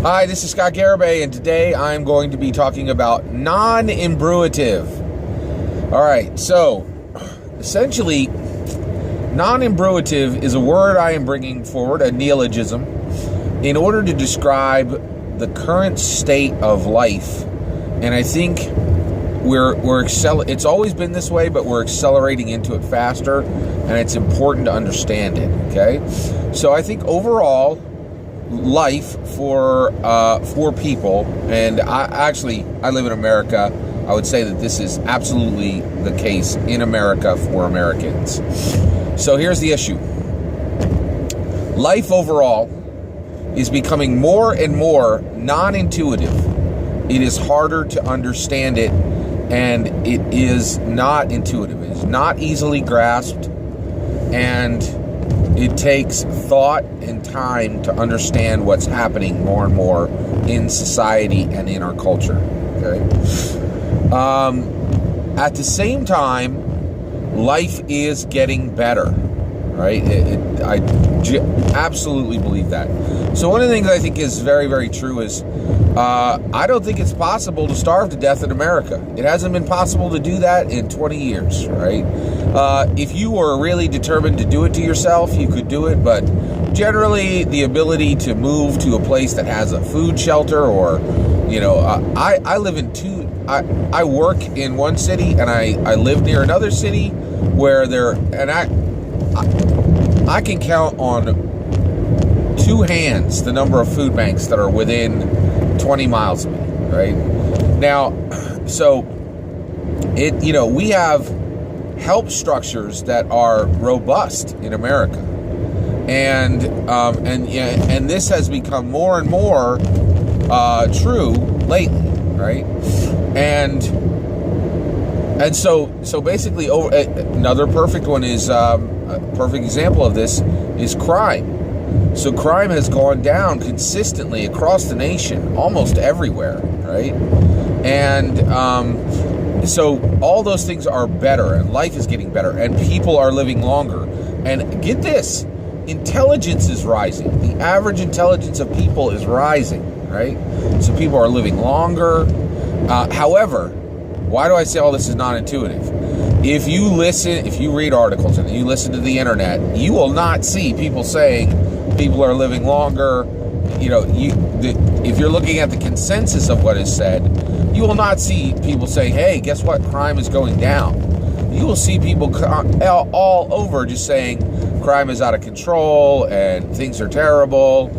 Hi, this is Scott Garibay, and today I'm going to be talking about non-imbruitive. All right, so essentially, non-imbruitive is a word I am bringing forward, a neologism, in order to describe the current state of life. And I think it's always been this way, but we're accelerating into it faster, and it's important to understand it. Okay, so I think overall, life for people, and I live in America. I would say that this is absolutely the case in America for Americans. So here's the issue. Life overall is becoming more and more non-intuitive. It is harder to understand it, and it is not intuitive. It is not easily grasped, and it takes thought and time to understand what's happening more and more in society and in our culture. Okay. At the same time, life is getting better, right? I absolutely believe that. So one of the things I think is very, very true is I don't think it's possible to starve to death in America. It hasn't been possible to do that in 20 years, right? If you were really determined to do it to yourself, you could do it, but generally the ability to move to a place that has a food shelter or, I live in I work in one city and I live near another city where I can count on two hands the number of food banks that are within 20 miles of me, right? Now, so we have help structures that are robust in America, and this has become more and more true lately, right? And so basically, another perfect one is a perfect example of this is crime. So crime has gone down consistently across the nation, almost everywhere, right? And so all those things are better, and life is getting better, and people are living longer. And get this, intelligence is rising. The average intelligence of people is rising, right? So people are living longer. However, why do I say all this is non-intuitive? If you read articles and you listen to the internet, you will not see people saying people are living longer. If you're looking at the consensus of what is said, you will not see people saying, hey, guess what? Crime is going down. You will see people all over just saying crime is out of control and things are terrible.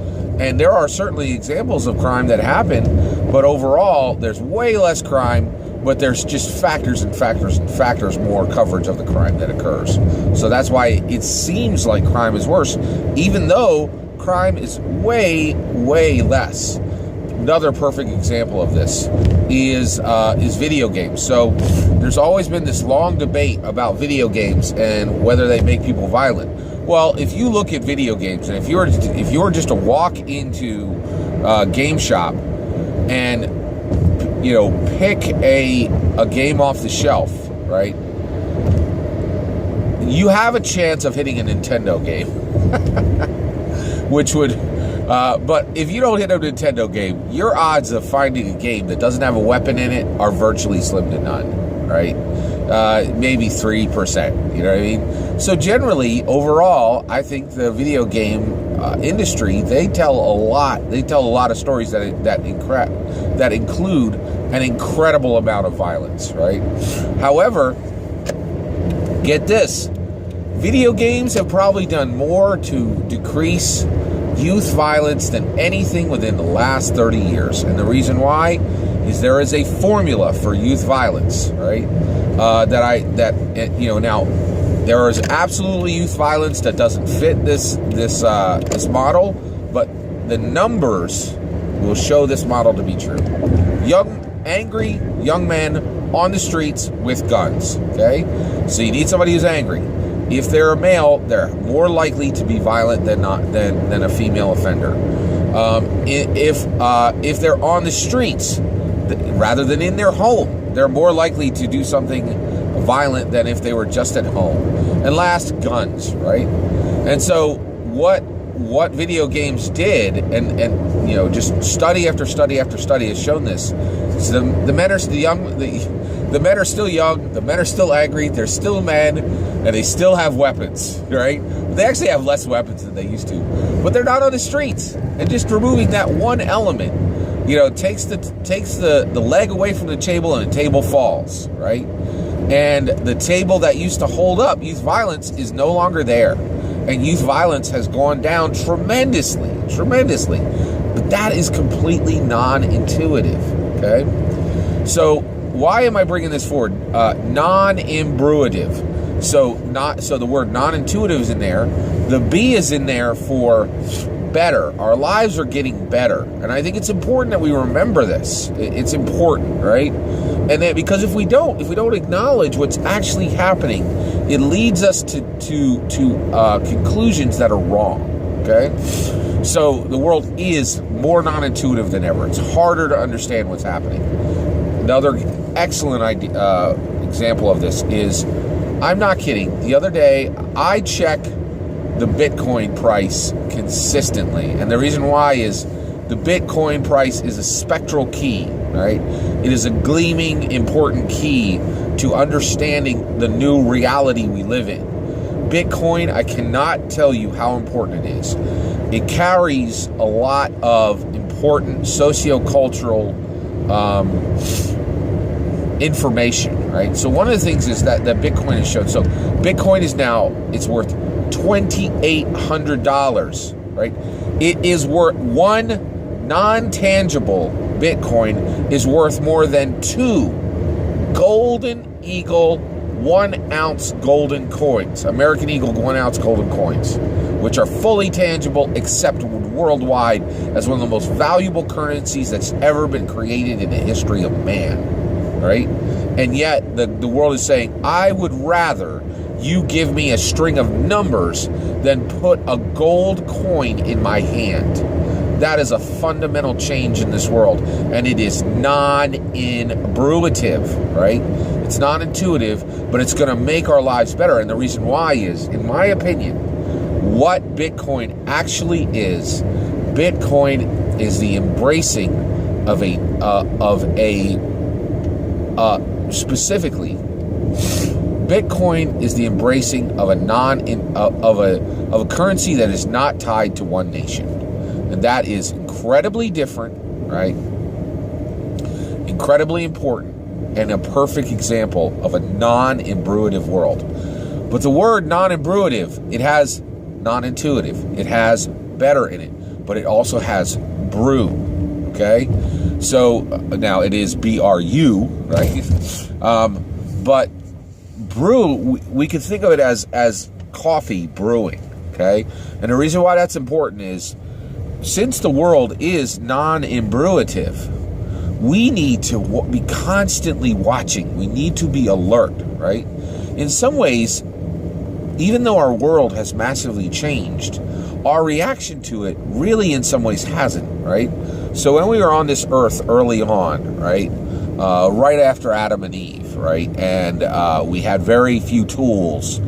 And there are certainly examples of crime that happen, but overall, there's way less crime, but there's just factors and factors and factors more coverage of the crime that occurs. So that's why it seems like crime is worse, even though crime is way, way less. Another perfect example of this is video games. So there's always been this long debate about video games and whether they make people violent. Well, if you look at video games, and if you were just to walk into a game shop and pick a game off the shelf, right? You have a chance of hitting a Nintendo game, which would. But if you don't hit a Nintendo game, your odds of finding a game that doesn't have a weapon in it are virtually slim to none, right? Maybe 3%, you know what I mean? So generally, overall, I think the video game industry, they tell a lot of stories that include an incredible amount of violence, right? However, get this, video games have probably done more to decrease youth violence than anything within the last 30 years. And the reason why is there is a formula for youth violence, right? Now there is absolutely youth violence that doesn't fit this model, but the numbers will show this model to be true. Angry young men on the streets with guns, okay? So you need somebody who's angry. If they're a male, they're more likely to be violent than a female offender. If they're on the streets rather than in their home, they're more likely to do something violent than if they were just at home. And last, guns, right? And so what what video games did, and you know, just study after study after study has shown this. So the men are the young, the men are still young, the men are still angry, they're still men, and they still have weapons, right? They actually have less weapons than they used to, but they're not on the streets. And just removing that one element, you know, takes the leg away from the table, and the table falls, right? And the table that used to hold up youth violence is no longer there. And youth violence has gone down tremendously. But that is completely non-intuitive, okay? So why am I bringing this forward? Non-Inbruitive. So the word non-intuitive is in there. The B is in there for better. Our lives are getting better. And I think it's important that we remember this. It's important, right? And that, because if we don't acknowledge what's actually happening, it leads us to conclusions that are wrong, okay? So the world is more non-intuitive than ever. It's harder to understand what's happening. Another excellent example of this is, I'm not kidding, the other day I check the Bitcoin price consistently. And the reason why is the Bitcoin price is a spectral key, right? It is a gleaming, important key to understanding the new reality we live in. Bitcoin, I cannot tell you how important it is. It carries a lot of important sociocultural information, right? So one of the things is that Bitcoin has shown. So Bitcoin is now, it's worth $2,800, right? It is worth, one non-tangible Bitcoin is worth more than 2 Golden Eagle 1 ounce golden coins, American Eagle 1 ounce golden coins, which are fully tangible, accepted worldwide as one of the most valuable currencies that's ever been created in the history of man, right? And yet the world is saying, I would rather you give me a string of numbers than put a gold coin in my hand. That is a fundamental change in this world, and it is non-inbruitive, right? It's non-intuitive, but it's going to make our lives better. And the reason why is, in my opinion, what Bitcoin actually is, Bitcoin is the embracing specifically, Bitcoin is the embracing of a currency that is not tied to one nation. And that is incredibly different, right? Incredibly important, and a perfect example of a non-inbruitive world. But the word non-inbruitive, it has non-intuitive. It has better in it, but it also has brew, okay? So now it is BRU, right? But brew, we can think of it as coffee brewing, okay? And the reason why that's important is, since the world is non-inbruitive, we need to be constantly watching. We need to be alert, right? In some ways, even though our world has massively changed, our reaction to it really in some ways hasn't, right? So when we were on this earth early on, right, right after Adam and Eve, right, and we had very few tools,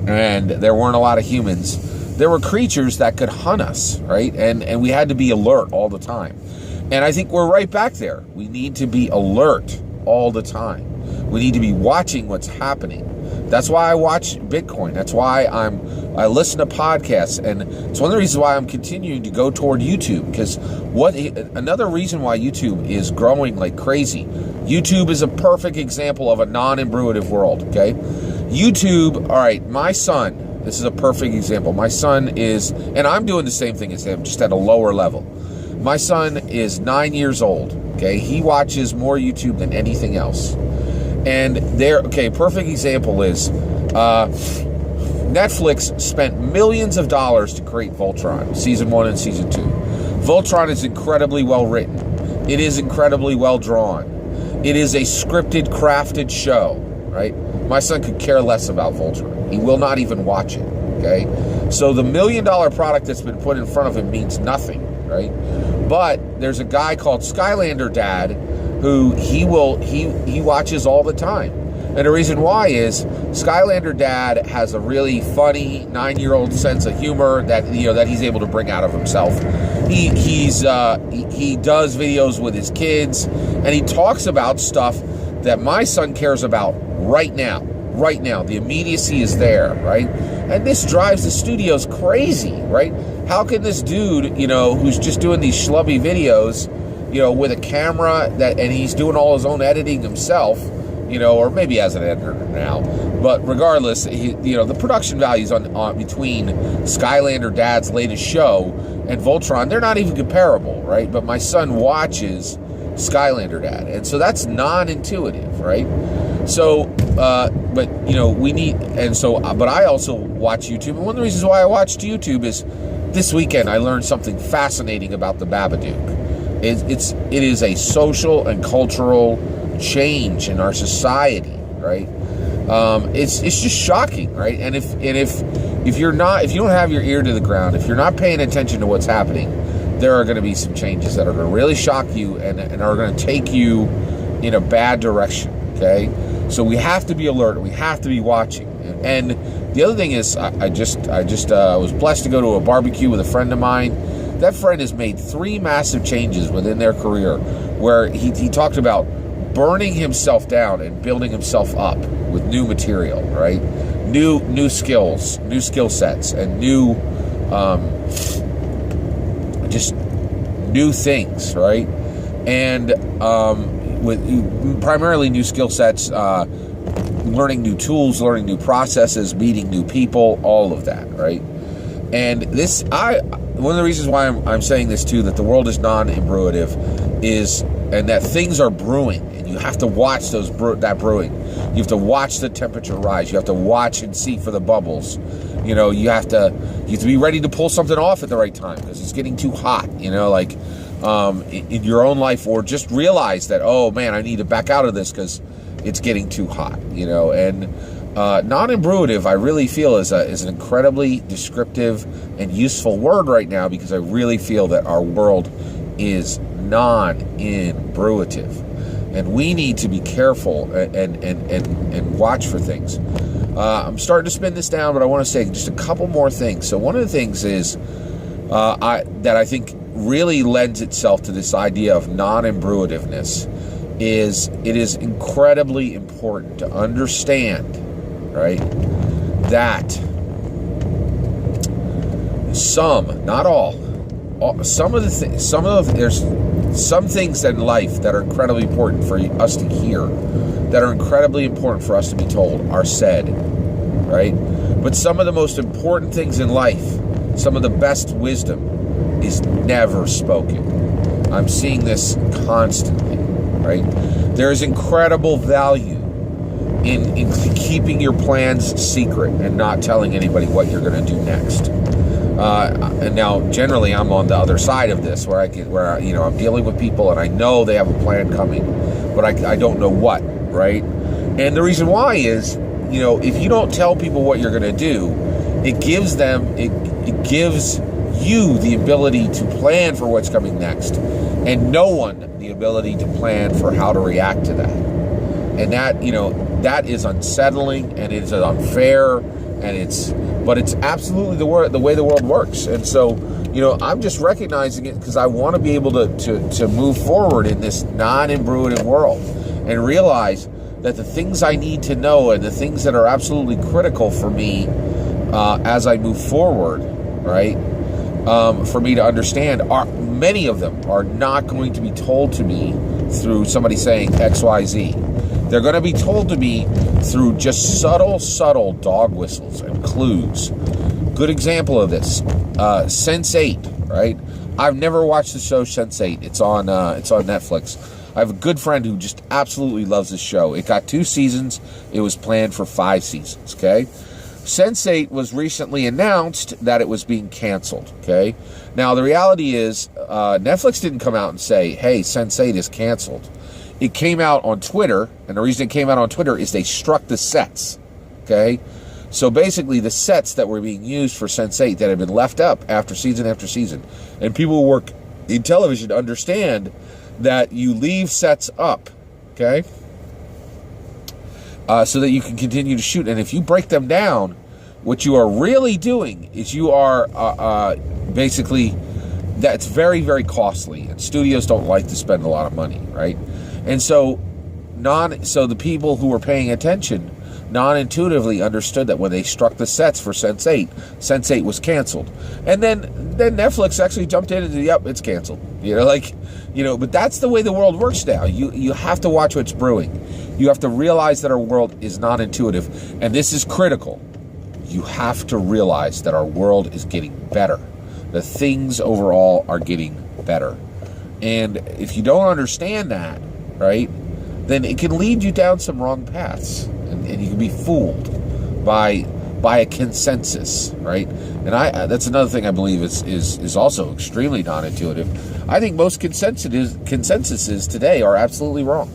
and there weren't a lot of humans, there were creatures that could hunt us, right? And we had to be alert all the time. And I think we're right back there. We need to be alert all the time. We need to be watching what's happening. That's why I watch Bitcoin. That's why I listen to podcasts. And it's one of the reasons why I'm continuing to go toward YouTube. Because another reason why YouTube is growing like crazy. YouTube is a perfect example of a non-inbruitive world, okay? YouTube, all right, my son, this is a perfect example. My son is, and I'm doing the same thing as him, just at a lower level. My son is 9 years old, okay? He watches more YouTube than anything else. And perfect example is Netflix spent millions of dollars to create Voltron, season 1 and season 2. Voltron is incredibly well written. It is incredibly well drawn. It is a scripted, crafted show, right? My son could care less about Voltron. He will not even watch it, okay? So the $1 million product that's been put in front of him means nothing, right? But there's a guy called Skylander Dad who he watches all the time. And the reason why is Skylander Dad has a really funny 9-year-old sense of humor that that he's able to bring out of himself. He does videos with his kids, and he talks about stuff that my son cares about right now. Right now, the immediacy is there, right? And this drives the studios crazy, right? How can this dude, who's just doing these schlubby videos, with a camera and he's doing all his own editing himself, or maybe as an editor now, but regardless, the production values on between Skylander Dad's latest show and Voltron, they're not even comparable, right? But my son watches Skylander Dad, and so that's non-intuitive, right? So, but I also watch YouTube, and one of the reasons why I watched YouTube is this weekend I learned something fascinating about the Babadook. It is a social and cultural change in our society, right? It's just shocking, right? And if you don't have your ear to the ground, if you're not paying attention to what's happening, there are going to be some changes that are going to really shock you and are going to take you in a bad direction. Okay, so we have to be alert. We have to be watching. And the other thing is, I was blessed to go to a barbecue with a friend of mine. That friend has made 3 massive changes within their career, where he talked about burning himself down and building himself up with new material, right? New skills, new skill sets, and new just new things, right? And with primarily new skill sets, learning new tools, learning new processes, meeting new people, all of that, right? And one of the reasons why I'm saying this too, that the world is non-inbruitive, is, and that things are brewing, and you have to watch that brewing. You have to watch the temperature rise. You have to watch and see for the bubbles. You have to be ready to pull something off at the right time because it's getting too hot. In your own life, or just realize that, oh man, I need to back out of this because it's getting too hot. And non-inbruitive, I really feel is an incredibly descriptive and useful word right now, because I really feel that our world is non-inbruitive, and we need to be careful and watch for things. I'm starting to spin this down, but I want to say just a couple more things. So one of the things is that I think really lends itself to this idea of non-inbruitiveness is it is incredibly important to understand, right, that some, not all, there's some things in life that are incredibly important for us to hear, that are incredibly important for us to be told, are said, right? But some of the most important things in life, some of the best wisdom, is never spoken. I'm seeing this constantly, right? There is incredible value in keeping your plans secret and not telling anybody what you're going to do next. And now, generally, I'm on the other side of this, where I'm dealing with people and I know they have a plan coming, but I don't know what, right? And the reason why is, if you don't tell people what you're going to do, it gives you the ability to plan for what's coming next, and no one the ability to plan for how to react to that. And that is unsettling, and it's unfair, but it's absolutely the way the world works. And so, I'm just recognizing it because I want to be able to move forward in this non-inbruitive world and realize that the things I need to know and the things that are absolutely critical for me as I move forward, right, for me to understand, many of them are not going to be told to me through somebody saying XYZ. They're going to be told to me through just subtle dog whistles and clues. Good example of this, Sense8, right? I've never watched the show Sense8. It's on Netflix. I have a good friend who just absolutely loves this show. It got 2 seasons. It was planned for 5 seasons, okay? Sense8 was recently announced that it was being canceled, okay? Now, the reality is, Netflix didn't come out and say, hey, Sense8 is canceled. It came out on Twitter, and the reason it came out on Twitter is they struck the sets, okay? So basically, the sets that were being used for Sense8 that had been left up after season, and people who work in television understand that you leave sets up, okay? so that you can continue to shoot. And if you break them down, what you are really doing is you are basically, that's very, very costly. And studios don't like to spend a lot of money, right? And so the people who were paying attention non-intuitively understood that when they struck the sets for Sense8 was canceled. And then Netflix actually jumped in and said, yep, it's canceled. But that's the way the world works now. You have to watch what's brewing. You have to realize that our world is not intuitive. And this is critical. You have to realize that our world is getting better. The things overall are getting better. And if you don't understand that, right, then it can lead you down some wrong paths. And you can be fooled by a consensus, right? And that's another thing I believe is also extremely non-intuitive. I think most consensuses today are absolutely wrong.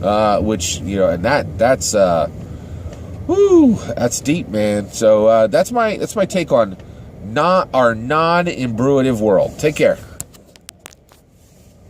And that's deep, man. So that's my take on our non-imbruitive world. Take care.